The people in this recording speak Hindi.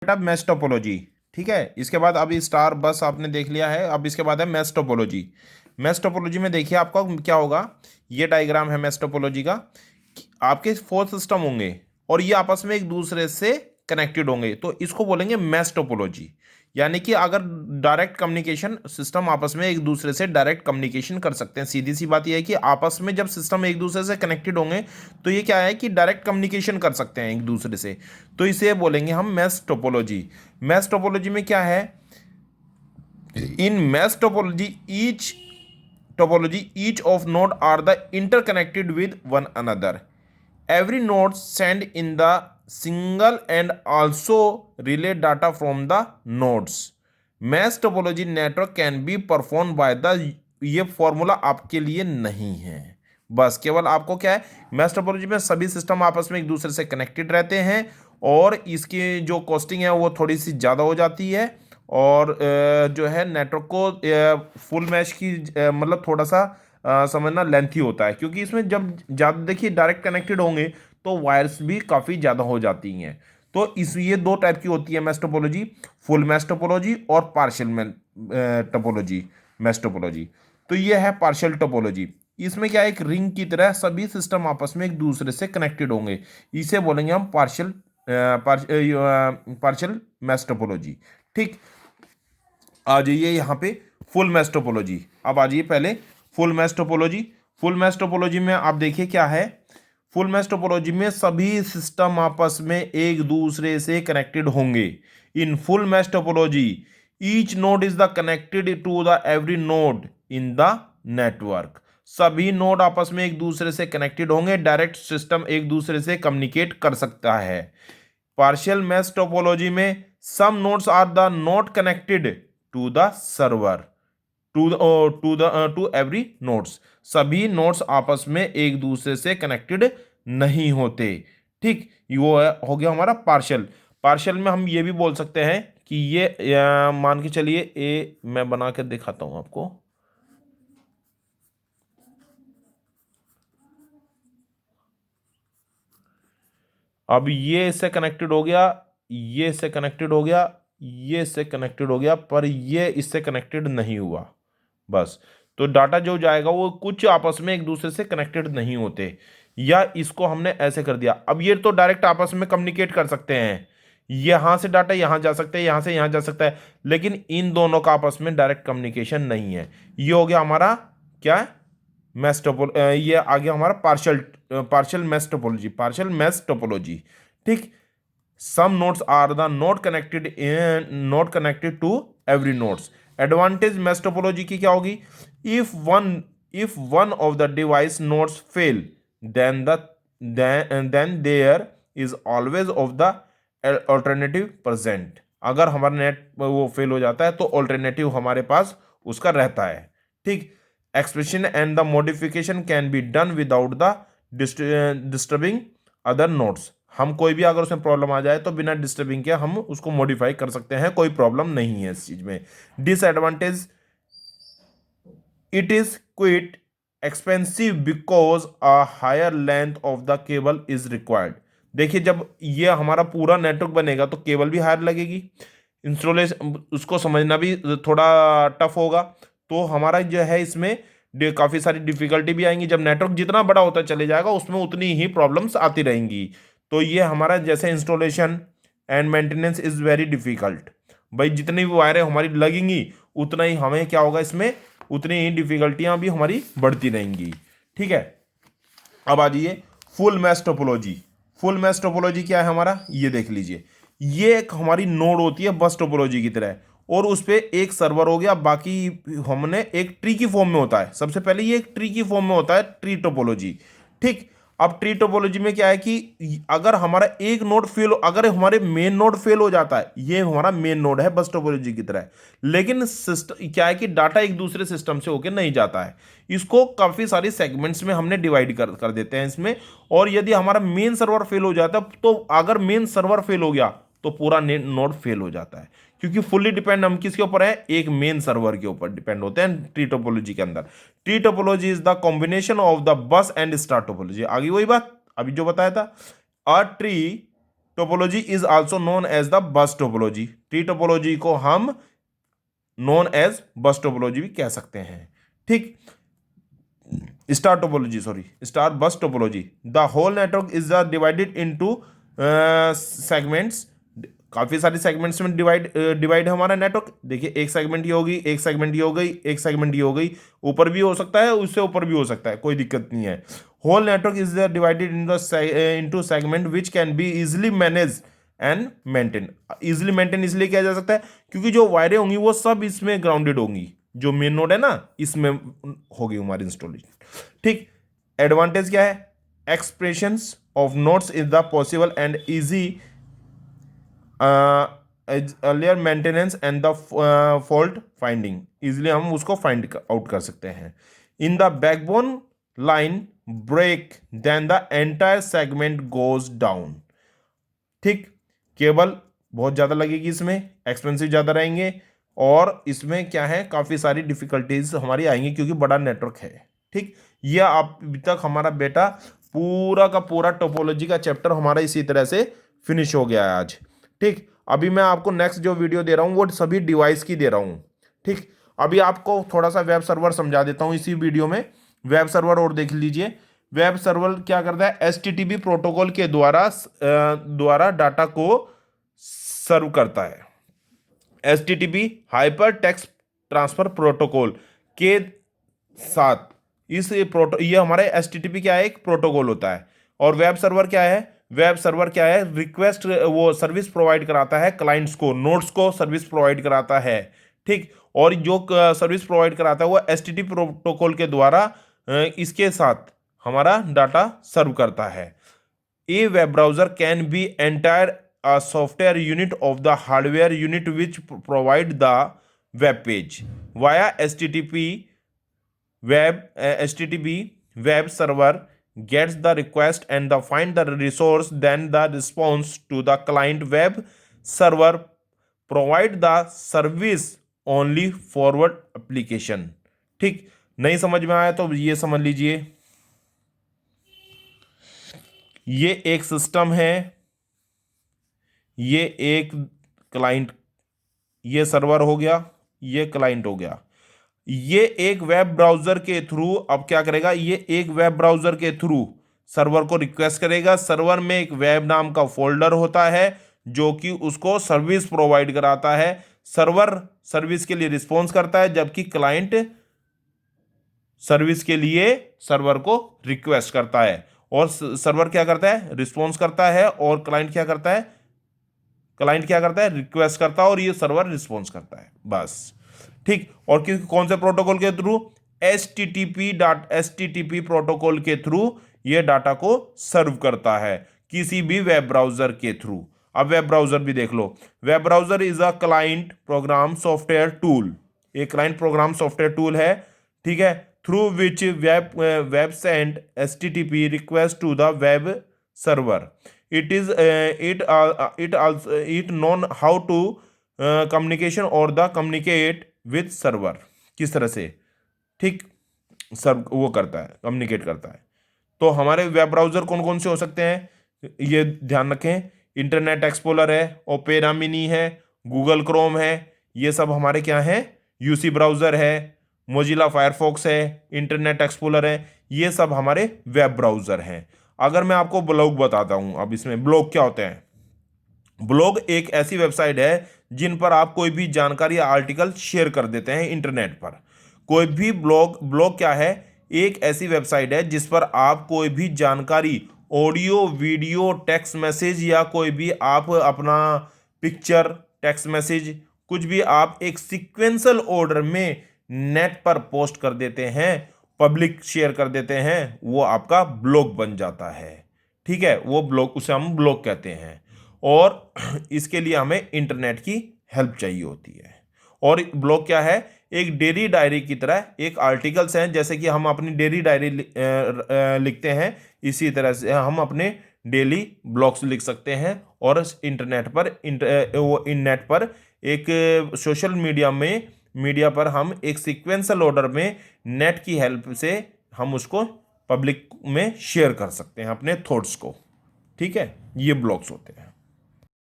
बेटा मैश टोपोलॉजी। ठीक है, इसके बाद अभी स्टार बस आपने देख लिया है, अब इसके बाद है मैश टोपोलॉजी। मैश टोपोलॉजी में देखिए आपका क्या होगा। ये डायग्राम है मैश टोपोलॉजी का। आपके फोर सिस्टम होंगे और ये आपस में एक दूसरे से कनेक्टेड होंगे, तो इसको बोलेंगे मैश टोपोलॉजी। यानी कि अगर डायरेक्ट कम्युनिकेशन सिस्टम आपस में एक दूसरे से डायरेक्ट कम्युनिकेशन कर सकते हैं। सीधी सी बात यह है कि आपस में जब सिस्टम एक दूसरे से कनेक्टेड होंगे तो ये क्या है कि डायरेक्ट कम्युनिकेशन कर सकते हैं एक दूसरे से, तो इसे बोलेंगे हम मैश टोपोलॉजी। मैश टोपोलॉजी में क्या है, in mesh topology each of node are the interconnected with one another. Every node send in the single and also relay data from the nodes. Mesh topology network can be performed by the, ये फॉर्मूला आपके लिए नहीं है। बस केवल आपको क्या है, मैश टोपोलॉजी में सभी सिस्टम आपस में एक दूसरे से कनेक्टेड रहते हैं और इसकी जो कॉस्टिंग है वो थोड़ी सी ज़्यादा हो जाती है। और जो है नेटवर्क को फुल मैश की मतलब थोड़ा सा समझना लेंथी होता है, क्योंकि इसमें जब ज़्यादा देखिए डायरेक्ट कनेक्टेड होंगे तो वायर्स भी काफ़ी ज़्यादा हो जाती हैं। तो इस ये दो टाइप की होती है mesh topology, full mesh topology और पार्शियल टोपोलॉजी। मैश टोपोलॉजी तो ये है पार्शियल टोपोलॉजी। इसमें क्या है, एक रिंग की तरह सभी सिस्टम आपस में एक दूसरे से कनेक्टेड होंगे, इसे बोलेंगे हम पार्शियल मैश टोपोलॉजी। ठीक, आ जाइए यहाँ पे फुल मैश टोपोलॉजी। अब आ जाइए पहले full mesh topology. Full mesh topology में आप देखिए क्या है, फुल मैश टोपोलॉजी में सभी सिस्टम आपस में एक दूसरे से कनेक्टेड होंगे। In full mesh topology each node is the connected to the every node in the network. सभी नोड आपस में एक दूसरे से कनेक्टेड होंगे, डायरेक्ट सिस्टम एक दूसरे से कम्युनिकेट कर सकता है। पार्शियल मैश टोपोलॉजी में some nodes are the not connected to the server, to every nodes. सभी नोड्स आपस में एक दूसरे से कनेक्टेड नहीं होते। ठीक, वो हो गया हमारा पार्शियल। पार्शियल में हम ये भी बोल सकते हैं कि ये मान के चलिए ए, मैं बना के दिखाता हूं आपको। अब ये इससे कनेक्टेड हो गया, ये इससे कनेक्टेड हो गया, ये इससे कनेक्टेड हो गया, पर ये इससे कनेक्टेड नहीं हुआ। बस, तो डाटा जो जाएगा वो कुछ आपस में एक दूसरे से कनेक्टेड नहीं होते, या इसको हमने ऐसे कर दिया। अब ये तो डायरेक्ट आपस में कम्युनिकेट कर सकते हैं, यहां से डाटा यहां जा सकता है, यहां से यहां जा सकता है, लेकिन इन दोनों का आपस में डायरेक्ट कम्युनिकेशन नहीं है। ये हो गया हमारा क्या है, मैश टोपोल ये आ गया हमारा partial mesh topology, partial mesh topology. ठीक, some nodes are the not connected to every nodes. Advantage mesh topology की क्या होगी, if one of the device nodes fail then there is always of the alternative present. अगर हमारा नेट वो फेल हो जाता है तो ऑल्टरनेटिव हमारे पास उसका रहता है। ठीक, expression and the modification can be done without the disturbing other nodes। हम कोई भी अगर उसमें प्रॉब्लम आ जाए तो बिना डिस्टर्बिंग के हम उसको मॉडिफाई कर सकते हैं, कोई प्रॉब्लम नहीं है इस चीज में। Disadvantage, it is quite expensive because a higher length of the cable is required. देखिए जब ये हमारा पूरा नेटवर्क बनेगा तो केबल भी हायर लगेगी, इंस्टॉलेशन उसको समझना भी थोड़ा टफ होगा, तो हमारा जो है इसमें काफ़ी सारी डिफिकल्टी भी आएंगी। जब नेटवर्क जितना बड़ा होता चले जाएगा उसमें उतनी ही प्रॉब्लम्स आती रहेंगी। तो ये हमारा जैसे installation and maintenance is very difficult. भाई जितनी भी वायरें हमारी लगेंगी उतना ही हमें क्या होगा, इसमें उतनी ही डिफिकल्टियाँ भी हमारी बढ़ती रहेंगी। ठीक है, अब आ जाइए full mesh topology. Full mesh topology क्या है हमारा, ये देख लीजिए। ये एक हमारी नोड होती है बस टोपोलॉजी की तरह, और उस पर एक सर्वर हो गया, बाकी हमने एक ट्री की फॉर्म में होता है। सबसे पहले ये एक ट्री की फॉर्म में होता है, ट्री टोपोलॉजी। ठीक, अब ट्री टोपोलॉजी में क्या है कि अगर हमारा एक नोड फेल, अगर हमारे मेन नोड फेल हो जाता है, ये हमारा मेन नोड है बस टोपोलॉजी की तरह, लेकिन सिस्टम क्या है कि डाटा एक दूसरे सिस्टम से होकर नहीं जाता है, इसको काफ़ी सारी सेगमेंट्स में हमने डिवाइड कर देते हैं इसमें। और यदि हमारा मेन सर्वर फेल हो जाता है, तो अगर मेन सर्वर फेल हो गया तो पूरा नोड फेल हो जाता है, क्योंकि फुल्ली डिपेंड हम किसके ऊपर है, एक मेन सर्वर के ऊपर डिपेंड होते हैं ट्री टोपोलॉजी के अंदर। Tree topology is the combination of the bus and star topology. आगे वही बात अभी जो बताया था, a tree topology is also known as the bus topology. Tree topology को हम नोन एज बस टोपोलॉजी भी कह सकते हैं। ठीक, star topology, sorry, star bus topology, the whole network is divided into segments. काफी सारे सेगमेंट्स में डिवाइड है हमारा नेटवर्क। देखिए, एक सेगमेंट ये होगी, एक सेगमेंट ये हो गई, एक सेगमेंट ये हो गई, ऊपर भी हो सकता है, उससे ऊपर भी हो सकता है, कोई दिक्कत नहीं है। Whole network is divided into segment which can be easily manage and maintain. Easily maintain इसलिए किया जा सकता है क्योंकि जो वायरें होंगी वो सब इसमें ग्राउंडेड होंगी। जो मेन नोड है ना, इसमें होगी हमारी इंस्टॉलेशन। ठीक, एडवांटेज क्या है? Expressions of nodes is the possible and easy earlier maintenance and the fault finding. Easily हम उसको फाइंड आउट कर सकते हैं। In the backbone line break then the entire segment goes down. ठीक, केबल बहुत ज़्यादा लगेगी, इसमें एक्सपेंसिव ज़्यादा रहेंगे, और इसमें क्या है, काफ़ी सारी डिफिकल्टीज हमारी आएंगी क्योंकि बड़ा नेटवर्क है। ठीक, यह अभी तक हमारा बेटा पूरा का पूरा टोपोलॉजी का चैप्टर हमारा इसी तरह से फिनिश हो गया है आज। ठीक, अभी मैं आपको नेक्स्ट जो वीडियो दे रहा हूँ वो सभी डिवाइस की दे रहा हूँ। ठीक, अभी आपको थोड़ा सा वेब सर्वर समझा देता हूँ इसी वीडियो में। वेब सर्वर और देख लीजिए। वेब सर्वर क्या करता है? एचटीटीपी प्रोटोकॉल के द्वारा डाटा को सर्व करता है। HTTP hyper text transfer protocol के साथ ये हमारे एचटीटीपी क्या है? एक प्रोटोकॉल होता है। और वेब सर्वर क्या है? वेब सर्वर क्या है? रिक्वेस्ट, वो सर्विस प्रोवाइड कराता है क्लाइंट्स को, नोड्स को सर्विस प्रोवाइड कराता है। ठीक, और जो सर्विस प्रोवाइड कराता है वो एचटीटीपी प्रोटोकॉल के द्वारा इसके साथ हमारा डाटा सर्व करता है। A web browser can be entire a software unit of the hardware unit which provide the web page via HTTP web server gets the request and the find the resource, then the response to the client web server provide the service only forward application। ठीक, नहीं समझ में आया तो ये समझ लीजिए, ये एक सिस्टम है, ये एक क्लाइंट, ये सर्वर हो गया, ये क्लाइंट हो गया। ये एक वेब ब्राउजर के थ्रू अब क्या करेगा? ये एक वेब ब्राउजर के थ्रू सर्वर को रिक्वेस्ट करेगा। सर्वर में एक वेब नाम का फोल्डर होता है जो कि उसको सर्विस प्रोवाइड कराता है। सर्वर सर्विस के लिए रिस्पॉन्स करता है, जबकि क्लाइंट सर्विस के लिए सर्वर को रिक्वेस्ट करता है। और सर्वर क्या करता है? रिस्पॉन्स करता है। और क्लाइंट क्या करता है? रिक्वेस्ट करता है, और ये सर्वर रिस्पॉन्स करता है, बस। ठीक, और कौन से प्रोटोकॉल के थ्रू? एचटीटीपी प्रोटोकॉल के थ्रू ये डाटा को सर्व करता है, किसी भी वेब ब्राउजर के थ्रू। अब वेब ब्राउजर भी देख लो। Web browser is a client program software tool. एक क्लाइंट प्रोग्राम सॉफ्टवेयर टूल है, ठीक है, through which web send HTTP request to the web server. it known how to communication or the communicate with server। किस तरह से? ठीक, सर्व वो करता है, कम्युनिकेट करता है। तो हमारे वेब ब्राउजर कौन कौन से हो सकते हैं, ये ध्यान रखें। इंटरनेट एक्सप्लोरर है, ओपेरा मिनी है, गूगल क्रोम है, ये सब हमारे क्या हैं? यूसी ब्राउजर है, मोजिला फायरफॉक्स है, इंटरनेट एक्सप्लोरर है, ये सब हमारे वेब ब्राउजर हैं। अगर मैं आपको ब्लॉग बताता हूं, अब इसमें ब्लॉग क्या होते हैं? ब्लॉग एक ऐसी वेबसाइट है जिन पर आप कोई भी जानकारी या आर्टिकल शेयर कर देते हैं इंटरनेट पर। कोई भी ब्लॉग क्या है? एक ऐसी वेबसाइट है जिस पर आप कोई भी जानकारी, ऑडियो, वीडियो, टेक्स्ट मैसेज, या कोई भी आप अपना पिक्चर, टेक्स्ट मैसेज, कुछ भी आप एक सीक्वेंशियल ऑर्डर में नेट पर पोस्ट कर देते हैं, पब्लिक शेयर कर देते हैं, वो आपका ब्लॉग बन जाता है। ठीक है, वो ब्लॉग, उसे हम ब्लॉग कहते हैं। और इसके लिए हमें इंटरनेट की हेल्प चाहिए होती है। और ब्लॉग क्या है? एक डेली डायरी की तरह एक आर्टिकल्स हैं, जैसे कि हम अपनी डेली डायरी लिखते हैं, इसी तरह से हम अपने डेली ब्लॉग्स लिख सकते हैं। और इंटरनेट पर नेट पर एक सोशल मीडिया पर हम एक सीक्वेंशियल ऑर्डर में नेट की हेल्प से हम उसको पब्लिक में शेयर कर सकते हैं, अपने थॉट्स को। ठीक है, ये ब्लॉग्स होते हैं।